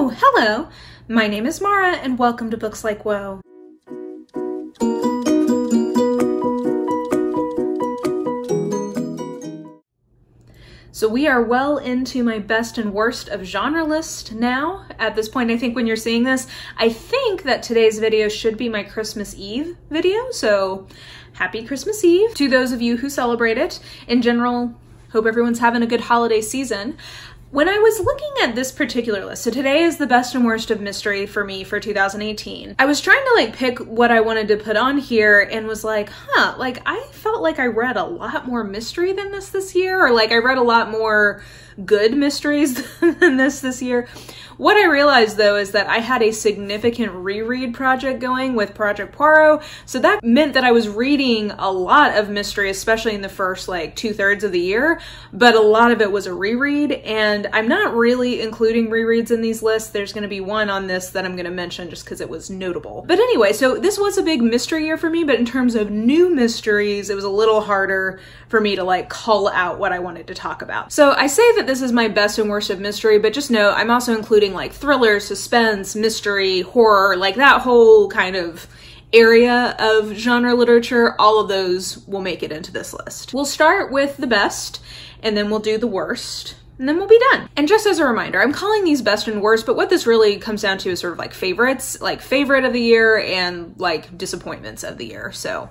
Oh, hello! My name is Mara, and welcome to Books Like Woe. So we are well into my best and worst of genre list now. At this point, I think when you're seeing this, I think that today's video should be my Christmas Eve video, so happy Christmas Eve to those of you who celebrate it. In general, hope everyone's having a good holiday season. When I was looking at this particular list, so today is the best and worst of mystery for me for 2018, I was trying to pick what I wanted to put on here and was like, I felt like I read a lot more mystery than this year, or I read a lot more good mysteries than this year. What I realized though is that I had a significant reread project going with Project Poirot, so that meant that I was reading a lot of mystery, especially in the first 2/3 of the year, but a lot of it was a reread, and I'm not really including rereads in these lists. There's going to be one on this that I'm going to mention just because it was notable. But anyway, so this was a big mystery year for me, but in terms of new mysteries, it was a little harder for me to call out what I wanted to talk about. So I say that this is my best and worst of mystery, but just know I'm also including thriller, suspense, mystery, horror, that whole kind of area of genre literature. All of those will make it into this list. We'll start with the best, and then we'll do the worst, and then we'll be done. And just as a reminder, I'm calling these best and worst, but what this really comes down to is sort of favorites, favorite of the year and disappointments of the year. So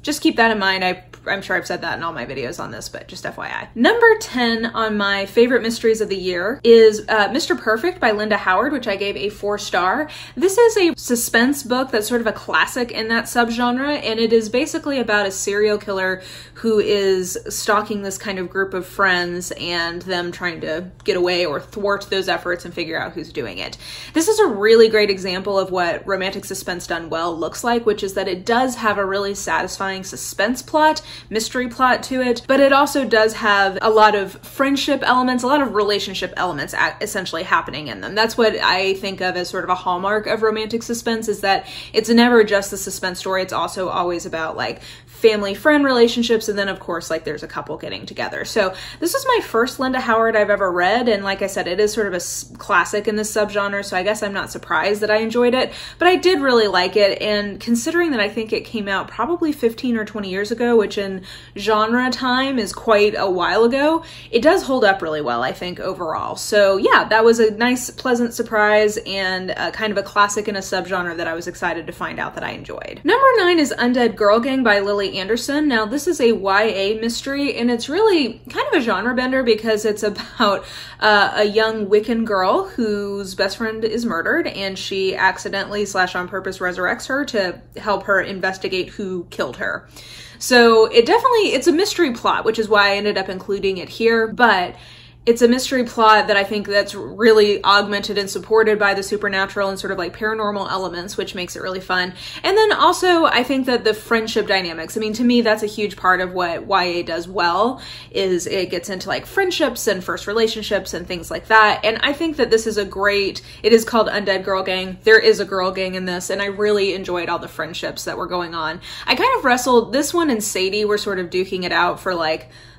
just keep that in mind. I'm sure I've said that in all my videos on this, but just FYI. Number 10 on my favorite mysteries of the year is Mr. Perfect by Linda Howard, which I gave a 4-star. This is a suspense book that's sort of a classic in that subgenre, and it is basically about a serial killer who is stalking this kind of group of friends and them trying to get away or thwart those efforts and figure out who's doing it. This is a really great example of what romantic suspense done well looks like, which is that it does have a really satisfying suspense plot, mystery plot to it, but it also does have a lot of friendship elements, a lot of relationship elements essentially happening in them. That's what I think of as sort of a hallmark of romantic suspense, is that it's never just the suspense story. It's also always about family-friend relationships, and then of course there's a couple getting together. So this is my first Linda Howard I've ever read, and like I said, it is sort of a classic in this subgenre, so I guess I'm not surprised that I enjoyed it, but I did really like it. And considering that I think it came out probably 15 or 20 years ago, which in genre time is quite a while ago, it does hold up really well, I think, overall. So yeah, that was a nice, pleasant surprise, and kind of a classic in a subgenre that I was excited to find out that I enjoyed. Number 9 is Undead Girl Gang by Lily Anderson. Now this is a YA mystery, and it's really kind of a genre bender because it's about a young Wiccan girl whose best friend is murdered, and she accidentally / on purpose resurrects her to help her investigate who killed her. So it's a mystery plot, which is why I ended up including it here, but it's a mystery plot that I think that's really augmented and supported by the supernatural and sort of paranormal elements, which makes it really fun. And then also I think that the friendship dynamics, I mean, to me, that's a huge part of what YA does well, is it gets into friendships and first relationships and things like that. And I think that this is it is called Undead Girl Gang. There is a girl gang in this, and I really enjoyed all the friendships that were going on. I kind of wrestled, this one and Sadie were sort of duking it out for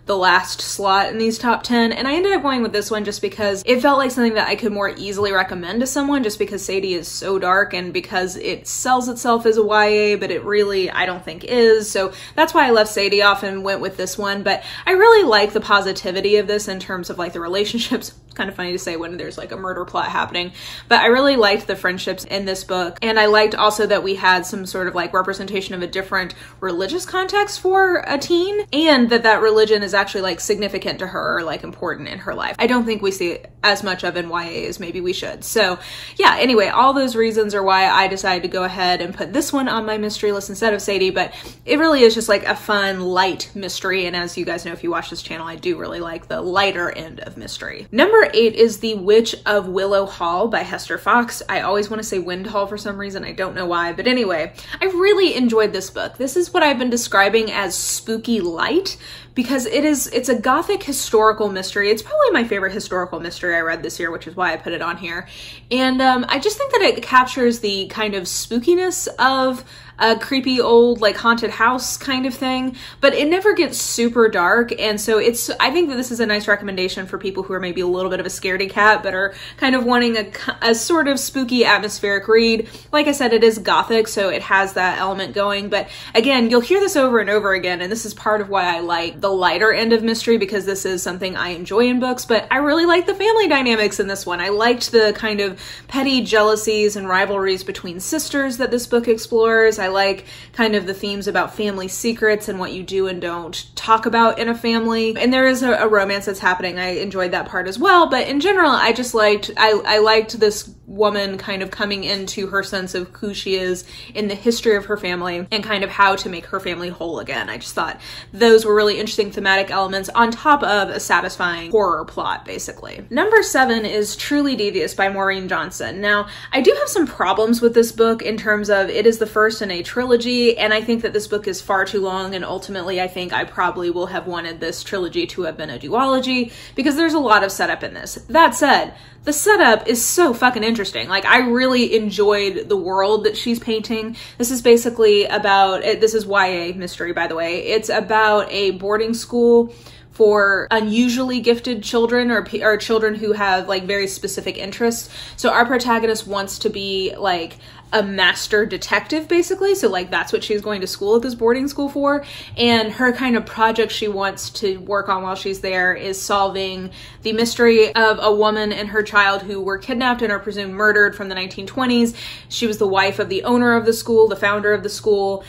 the last slot in these top 10, and I ended up going with this one just because it felt like something that I could more easily recommend to someone, just because Sadie is so dark and because it sells itself as a YA, but it really, I don't think is. So that's why I left Sadie off and went with this one. But I really like the positivity of this in terms of the relationships. Kind of funny to say when there's a murder plot happening, but I really liked the friendships in this book, and I liked also that we had some sort of representation of a different religious context for a teen, and that religion is actually significant to her, or important in her life. I don't think we see as much of in YA as maybe we should. So yeah, anyway, all those reasons are why I decided to go ahead and put this one on my mystery list instead of Sadie, but it really is just a fun, light mystery, and as you guys know if you watch this channel, I do really like the lighter end of mystery. Number 8 is The Witch of Willow Hall by Hester Fox. I always want to say Windhall for some reason. I don't know why, but anyway, I really enjoyed this book. This is what I've been describing as spooky light, because it's a Gothic historical mystery. It's probably my favorite historical mystery I read this year, which is why I put it on here. And I just think that it captures the kind of spookiness of a creepy old like haunted house kind of thing, but it never gets super dark. And so I think that this is a nice recommendation for people who are maybe a little bit of a scaredy cat, but are kind of wanting a sort of spooky atmospheric read. Like I said, it is Gothic, so it has that element going. But again, you'll hear this over and over again, and this is part of why I like the lighter end of mystery, because this is something I enjoy in books, but I really like the family dynamics in this one. I liked the kind of petty jealousies and rivalries between sisters that this book explores. I like kind of the themes about family secrets and what you do and don't talk about in a family. And there is a romance that's happening. I enjoyed that part as well. But in general, I just liked, I liked this woman kind of coming into her sense of who she is in the history of her family and kind of how to make her family whole again. I just thought those were really interesting thematic elements on top of a satisfying horror plot, basically. Number 7 is Truly Devious by Maureen Johnson. Now, I do have some problems with this book in terms of it is the first in a trilogy, and I think that this book is far too long, and ultimately I think I probably will have wanted this trilogy to have been a duology because there's a lot of setup in this. That said, the setup is so fucking interesting. Like, I really enjoyed the world that she's painting. This is basically about, this is YA mystery, by the way. It's about a boarding school for unusually gifted children or children who have like very specific interests. So our protagonist wants to be like a master detective, basically. So like that's what she's going to school at this boarding school for. And her kind of project she wants to work on while she's there is solving the mystery of a woman and her child who were kidnapped and are presumed murdered from the 1920s. She was the wife of the owner of the school, the founder of the school.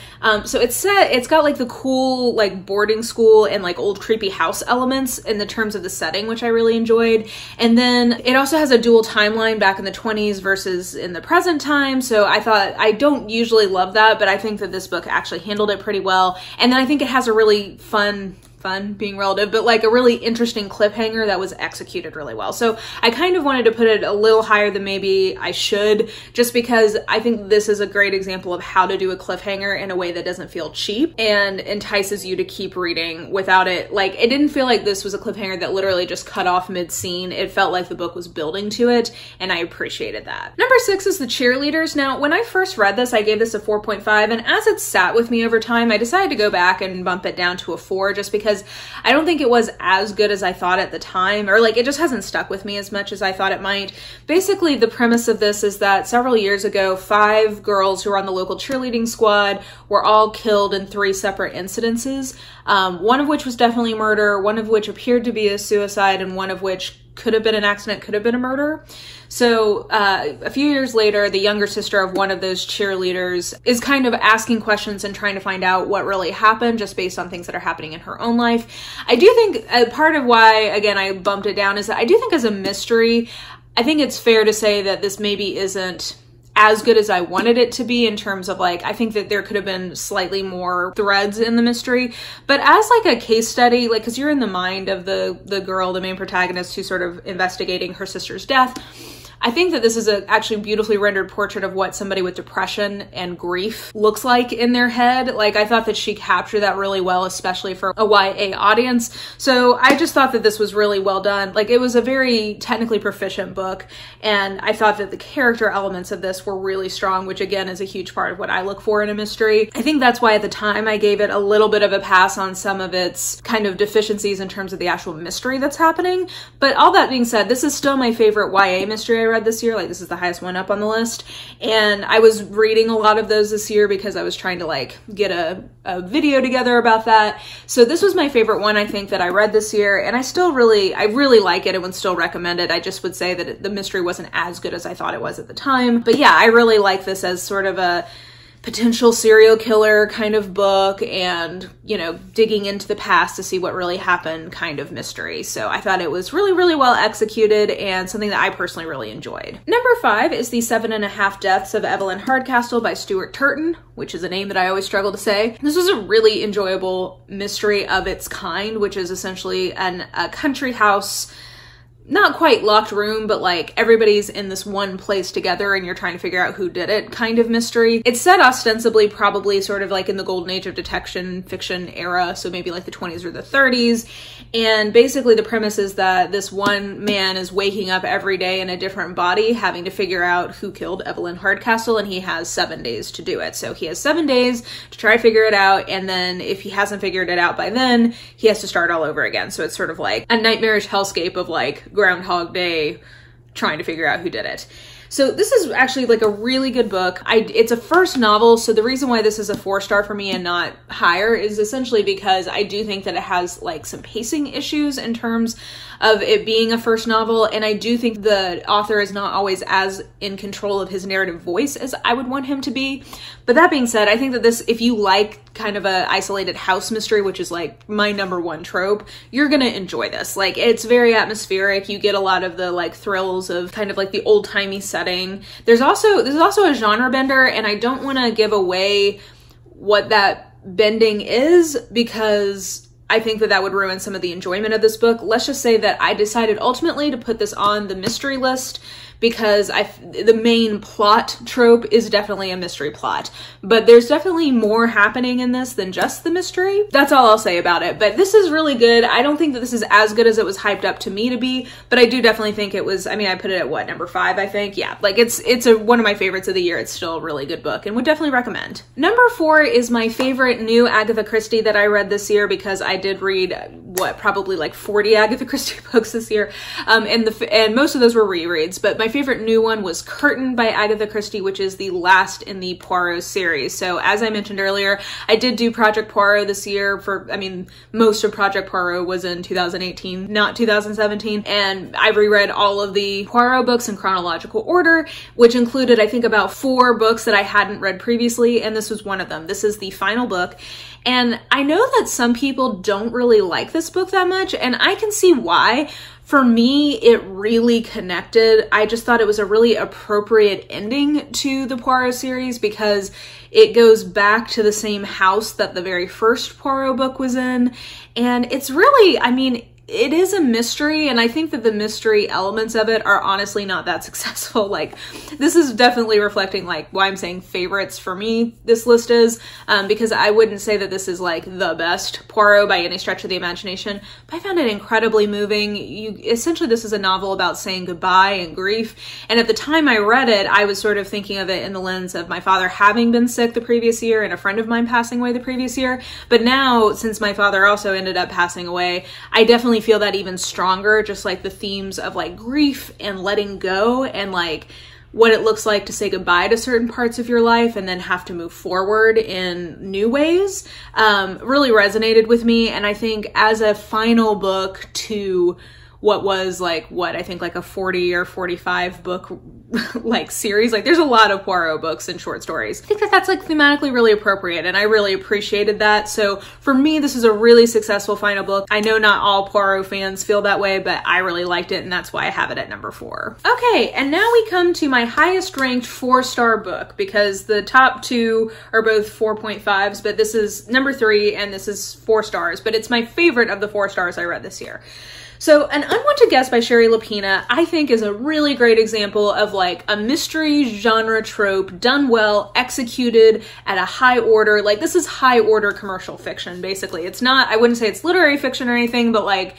So it's got like the cool like boarding school and like old creepy house elements in the terms of the setting, which I really enjoyed. And then it also has a dual timeline back in the 20s versus in the present time. So I thought, I don't usually love that, but I think that this book actually handled it pretty well. And then I think it has a really fun being relative, but like a really interesting cliffhanger that was executed really well. So I kind of wanted to put it a little higher than maybe I should, just because I think this is a great example of how to do a cliffhanger in a way that doesn't feel cheap and entices you to keep reading without it. Like, it didn't feel like this was a cliffhanger that literally just cut off mid-scene. It felt like the book was building to it, and I appreciated that. Number 6 is The Cheerleaders. Now, when I first read this, I gave this a 4.5, and as it sat with me over time, I decided to go back and bump it down to a 4, just because I don't think it was as good as I thought at the time, or like it just hasn't stuck with me as much as I thought it might. Basically, the premise of this is that several years ago, 5 girls who were on the local cheerleading squad were all killed in 3 separate incidences, one of which was definitely murder, one of which appeared to be a suicide, and one of which could have been an accident, could have been a murder. So a few years later, the younger sister of one of those cheerleaders is kind of asking questions and trying to find out what really happened just based on things that are happening in her own life. I do think part of why, again, I bumped it down is that I do think as a mystery, I think it's fair to say that this maybe isn't as good as I wanted it to be in terms of like, I think that there could have been slightly more threads in the mystery, but as like a case study, like, cause you're in the mind of the girl, the main protagonist, who's sort of investigating her sister's death. I think that this is a actually beautifully rendered portrait of what somebody with depression and grief looks like in their head. Like, I thought that she captured that really well, especially for a YA audience. So I just thought that this was really well done. Like, it was a very technically proficient book, and I thought that the character elements of this were really strong, which again is a huge part of what I look for in a mystery. I think that's why at the time I gave it a little bit of a pass on some of its kind of deficiencies in terms of the actual mystery that's happening. But all that being said, this is still my favorite YA mystery I read this year. Like, this is the highest one up on the list, and I was reading a lot of those this year because I was trying to like get a video together about that. So this was my favorite one, I think, that I read this year, and I really like it and would still recommend it. I just would say that the mystery wasn't as good as I thought it was at the time. But yeah, I really like this as sort of a potential serial killer kind of book, and, you know, digging into the past to see what really happened kind of mystery. So I thought it was really, really well executed and something that I personally really enjoyed. Number 5 is The 7.5 Deaths of Evelyn Hardcastle by Stuart Turton, which is a name that I always struggle to say. This was a really enjoyable mystery of its kind, which is essentially a country house not quite locked room, but like everybody's in this one place together and you're trying to figure out who did it kind of mystery. It's set ostensibly probably sort of like in the golden age of detection fiction era, so maybe like the 20s or the 30s. And basically the premise is that this one man is waking up every day in a different body, having to figure out who killed Evelyn Hardcastle, and he has 7 days to do it. So he has 7 days to try to figure it out, and then if he hasn't figured it out by then, he has to start all over again. So it's sort of like a nightmarish hellscape of like Groundhog Day trying to figure out who did it. So this is actually like a really good book. It's a first novel, so the reason why this is a 4-star for me and not higher is essentially because I do think that it has like some pacing issues in terms of it being a first novel, and I do think the author is not always as in control of his narrative voice as I would want him to be. But that being said, I think that this, if you like kind of a isolated house mystery, which is like my #1 trope, you're gonna enjoy this. Like, it's very atmospheric. You get a lot of the like thrills of kind of like the old-timey setting. This is also a genre bender, and I don't want to give away what that bending is because I think that that would ruin some of the enjoyment of this book. Let's just say that I decided ultimately to put this on the mystery list because the main plot trope is definitely a mystery plot, but there's definitely more happening in this than just the mystery. That's all I'll say about it, but this is really good. I don't think that this is as good as it was hyped up to me to be, but I do definitely think it was, I mean, I put it at what, #5, I think? Yeah, like it's one of my favorites of the year. It's still a really good book and would definitely recommend. #4 is my favorite new Agatha Christie that I read this year because I did read, what, probably like 40 Agatha Christie books this year, and most of those were rereads, but my favorite new one was Curtain by Agatha Christie, which is the last in the Poirot series. So as I mentioned earlier, I did do Project Poirot this year most of Project Poirot was in 2018, not 2017, and I reread all of the Poirot books in chronological order, which included, I think, about 4 books that I hadn't read previously, and this was one of them. This is the final book. And I know that some people don't really like this book that much, and I can see why. For me, it really connected. I just thought it was a really appropriate ending to the Poirot series because it goes back to the same house that the very first Poirot book was in. And it's really, I mean, it is a mystery, and I think that the mystery elements of it are honestly not that successful. Like, this is definitely reflecting like why I'm saying favorites for me, this list is, because I wouldn't say that this is like the best Poirot by any stretch of the imagination, but I found it incredibly moving. Essentially, this is a novel about saying goodbye and grief, and at the time I read it, I was sort of thinking of it in the lens of my father having been sick the previous year and a friend of mine passing away the previous year, but now, since my father also ended up passing away, I definitely feel that even stronger, just like the themes of like grief and letting go and like what it looks like to say goodbye to certain parts of your life and then have to move forward in new ways, really resonated with me. And I think as a final book to what was like, what, I think like a 40 or 45 book like series. Like, there's a lot of Poirot books and short stories. I think that that's like thematically really appropriate, and I really appreciated that. So for me, this is a really successful final book. I know not all Poirot fans feel that way, but I really liked it, and that's why I have it at #4. Okay, and now we come to my highest ranked 4-star book, because the top 2 are both 4.5s, but this is #3 and this is 4 stars, but it's my favorite of the 4 stars I read this year. So An Unwanted Guest by Shari Lapena, I think, is a really great example of like a mystery genre trope done well, executed at a high order. Like, this is high order commercial fiction, basically. It's not, I wouldn't say it's literary fiction or anything, but like,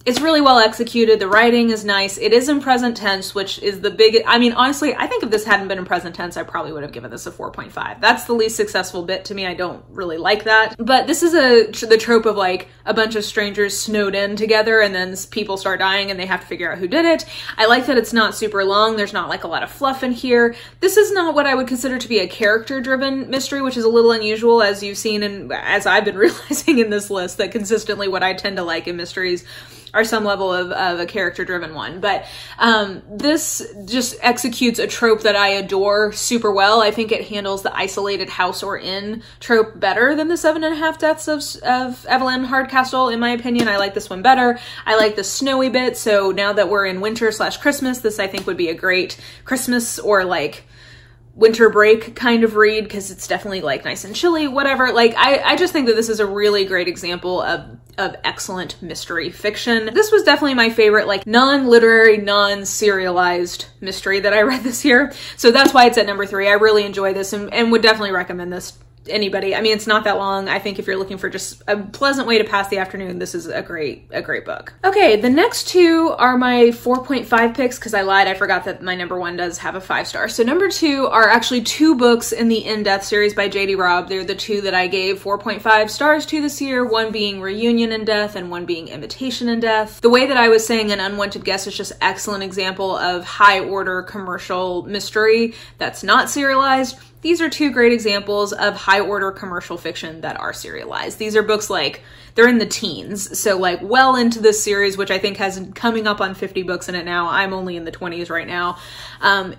it's really well executed. The writing is nice. It is in present tense, which is the biggest, I mean, honestly, I think if this hadn't been in present tense, I probably would have given this a 4.5. That's the least successful bit to me. I don't really like that. But this is the trope of like a bunch of strangers snowed in together and then people start dying and they have to figure out who did it. I like that it's not super long. There's not like a lot of fluff in here. This is not what I would consider to be a character-driven mystery, which is a little unusual, as you've seen and as I've been realizing in this list, that consistently what I tend to like in mysteries are some level of a character-driven one. But this just executes a trope that I adore super well. I think it handles the isolated house or inn trope better than the 7.5 Deaths of Evelyn Hardcastle, in my opinion. I like this one better. I like the snowy bit, so now that we're in winter/Christmas, this I think would be a great Christmas or like winter break kind of read because it's definitely like nice and chilly, whatever. Like I just think that this is a really great example of excellent mystery fiction. This was definitely my favorite like non-literary, non-serialized mystery that I read this year. So that's why it's at number 3. I really enjoy this and would definitely recommend this to anybody. I mean, it's not that long. I think if you're looking for just a pleasant way to pass the afternoon, this is a great book. Okay, the next 2 are my 4.5 picks because I lied. I forgot that my number 1 does have a 5-star. So number 2 are actually 2 books in the In Death series by J.D. Robb. They're the 2 that I gave 4.5 stars to this year, one being Reunion in Death and one being Imitation in Death. The way that I was saying An Unwanted Guest is just an excellent example of high order commercial mystery that's not serialized. These are 2 great examples of high order commercial fiction that are serialized. These are books like, they're in the teens, so like well into this series, which I think has coming up on 50 books in it now. I'm only in the 20s right now.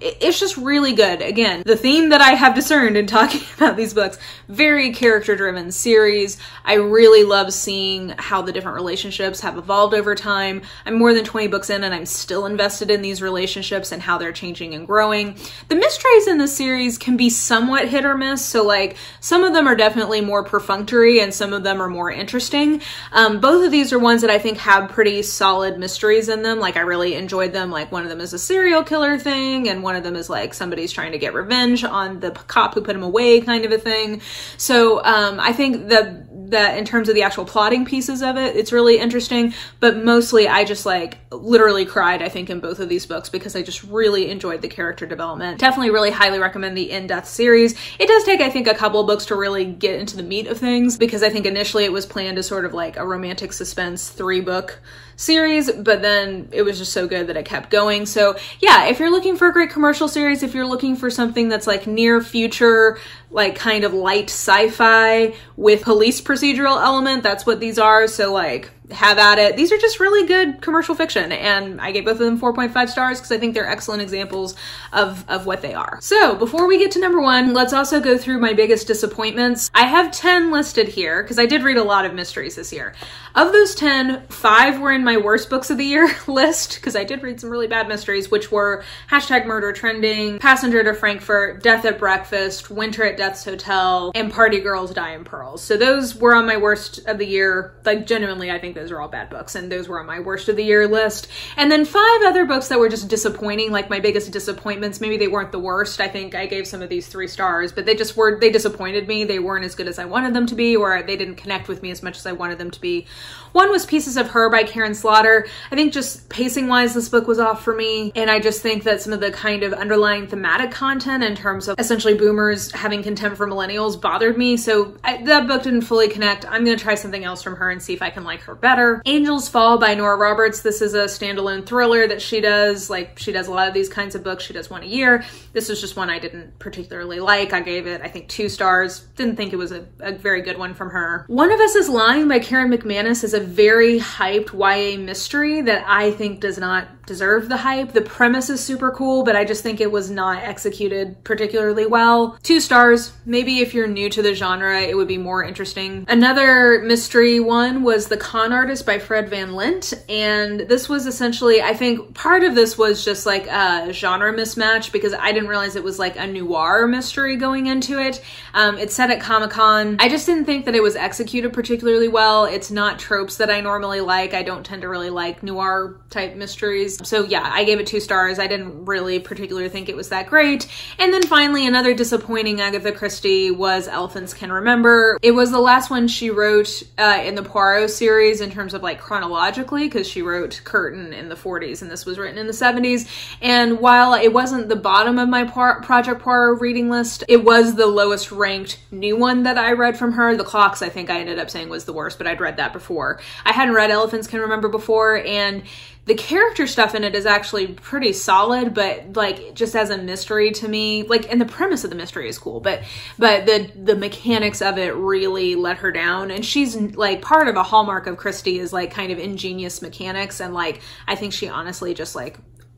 It's just really good. Again, the theme that I have discerned in talking about these books, very character-driven series. I really love seeing how the different relationships have evolved over time. I'm more than 20 books in and I'm still invested in these relationships and how they're changing and growing. The mysteries in this series can be somewhat hit or miss, so like some of them are definitely more perfunctory and some of them are more interesting. Both of these are ones that I think have pretty solid mysteries in them. Like I really enjoyed them. Like one of them is a serial killer thing and one of them is like somebody's trying to get revenge on the cop who put him away kind of a thing. So I think that in terms of the actual plotting pieces of it, it's really interesting, but mostly I just like literally cried, I think, in both of these books because I just really enjoyed the character development. Definitely really highly recommend the In Death series. It does take, I think, a couple of books to really get into the meat of things because I think initially it was planned as sort of like a romantic suspense 3-book series, but then it was just so good that it kept going. So yeah, if you're looking for a great commercial series, if you're looking for something that's like near future, like kind of light sci-fi with police procedural element, that's what these are. So like, have at it. These are just really good commercial fiction, and I gave both of them 4.5 stars because I think they're excellent examples of what they are. So before we get to number 1, let's also go through my biggest disappointments. I have 10 listed here because I did read a lot of mysteries this year. Of those 10, 5 were in my worst books of the year list because I did read some really bad mysteries, which were #Murder Trending, Passenger to Frankfurt, Death at Breakfast, Winter at Death's Hotel, and Party Girls Die in Pearls. So those were on my worst of the year. Like genuinely, I think those are all bad books and those were on my worst of the year list. And then 5 other books that were just disappointing, like my biggest disappointments. Maybe they weren't the worst. I think I gave some of these 3 stars, but they disappointed me. They weren't as good as I wanted them to be, or they didn't connect with me as much as I wanted them to be. One was Pieces of Her by Karen Slaughter. I think just pacing wise, this book was off for me. And I just think that some of the kind of underlying thematic content in terms of essentially boomers having contempt for millennials bothered me. So that book didn't fully connect. I'm going to try something else from her and see if I can like her better. Angels Fall by Nora Roberts. This is a standalone thriller that she does. Like she does a lot of these kinds of books. She does one a year. This was just one I didn't particularly like. I gave it, I think, 2 stars. Didn't think it was a very good one from her. One of Us is Lying by Karen McManus is a very hyped YA mystery that I think does not deserve the hype. The premise is super cool, but I just think it was not executed particularly well. 2 stars. Maybe if you're new to the genre, it would be more interesting. Another mystery one was The Con Artist by Fred Van Lint, and this was essentially, I think part of this was just like a genre mismatch because I didn't realize it was like a noir mystery going into it. It's set at Comic-Con. I just didn't think that it was executed particularly well. It's not tropes that I normally like. I don't tend to really like noir type mysteries. So yeah, I gave it 2 stars. I didn't really particularly think it was that great. And then finally, another disappointing Agatha Christie was Elephants Can Remember. It was the last one she wrote in the Poirot series in terms of like chronologically, because she wrote Curtain in the 40s and this was written in the 70s. And while it wasn't the bottom of my Project Poirot reading list, it was the lowest ranked new one that I read from her. The Clocks, I think I ended up saying was the worst, but I'd read that before. I hadn't read Elephants Can Remember before, and the character stuff in it is actually pretty solid, but like just as a mystery to me, like, and the premise of the mystery is cool, but the mechanics of it really let her down. And she's like, part of a hallmark of Christie is like kind of ingenious mechanics, and like I think she honestly just like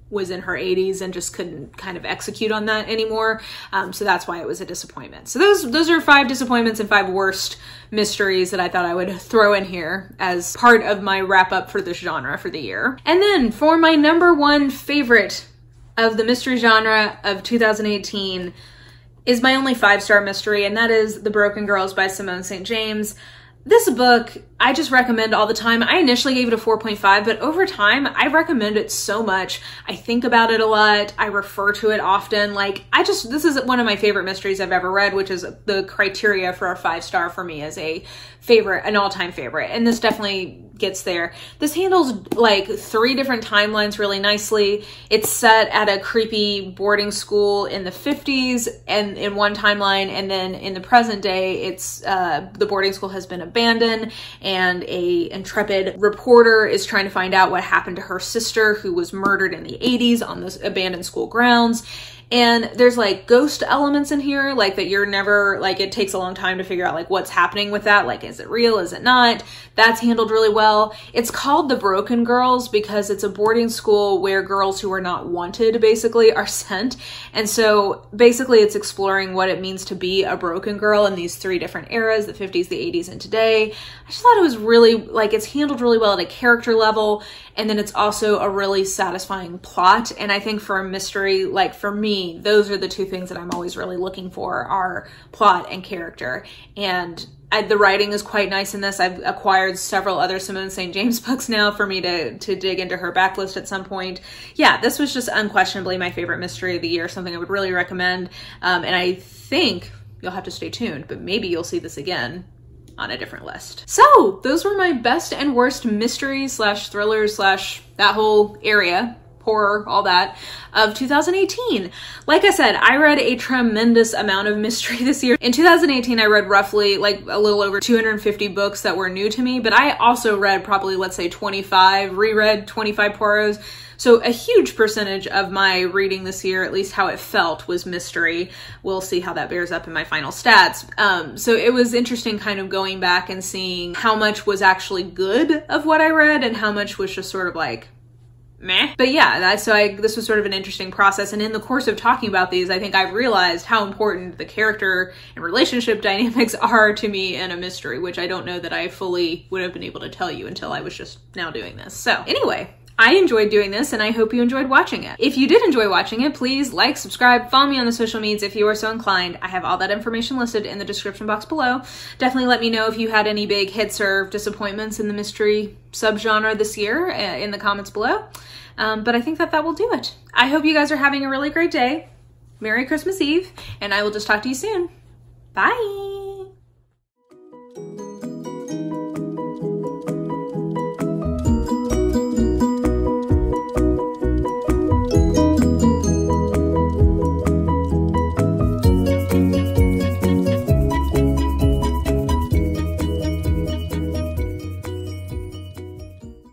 was in her 80s and just couldn't kind of execute on that anymore. So that's why it was a disappointment. So those are 5 disappointments and 5 worst mysteries that I thought I would throw in here as part of my wrap up for this genre for the year. And then for my number 1 favorite of the mystery genre of 2018, is my only 5-star mystery, and that is The Broken Girls by Simone St. James. This book, I just recommend all the time. I initially gave it a 4.5, but over time, I recommend it so much. I think about it a lot. I refer to it often. Like, this is one of my favorite mysteries I've ever read, which is the criteria for a 5-star for me as a favorite, an all-time favorite. And this definitely gets there. This handles like 3 different timelines really nicely. It's set at a creepy boarding school in the 50s and in one timeline, and then in the present day, it's the boarding school has been abandoned, and a intrepid reporter is trying to find out what happened to her sister who was murdered in the 80s on those abandoned school grounds. And there's like ghost elements in here, like that you're never, like it takes a long time to figure out like what's happening with that. Like, is it real? Is it not? That's handled really well. It's called The Broken Girls because it's a boarding school where girls who are not wanted basically are sent. And so basically it's exploring what it means to be a broken girl in these 3 different eras, the 50s, the 80s, and today. I just thought it was really, like, it's handled really well at a character level. And then it's also a really satisfying plot. And I think for a mystery, like for me, those are the 2 things that I'm always really looking for, are plot and character. And the writing is quite nice in this. I've acquired several other Simone St. James books now for me to dig into her backlist at some point. Yeah, this was just unquestionably my favorite mystery of the year, something I would really recommend. And I think you'll have to stay tuned, but maybe you'll see this again on a different list. So those were my best and worst mysteries / thrillers / that whole area, horror, all that, of 2018. Like I said, I read a tremendous amount of mystery this year. In 2018, I read roughly like a little over 250 books that were new to me, but I also read probably, let's say reread 25 Poirots. So a huge percentage of my reading this year, at least how it felt, was mystery. We'll see how that bears up in my final stats. So it was interesting kind of going back and seeing how much was actually good of what I read and how much was just sort of like, meh. But yeah, this was sort of an interesting process. And in the course of talking about these, I think I've realized how important the character and relationship dynamics are to me in a mystery, which I don't know that I fully would have been able to tell you until I was just now doing this. So anyway, I enjoyed doing this and I hope you enjoyed watching it. If you did enjoy watching it, please like, subscribe, follow me on the social medias if you are so inclined. I have all that information listed in the description box below. Definitely let me know if you had any big hits or disappointments in the mystery subgenre this year in the comments below. But I think that will do it. I hope you guys are having a really great day. Merry Christmas Eve, and I will just talk to you soon. Bye!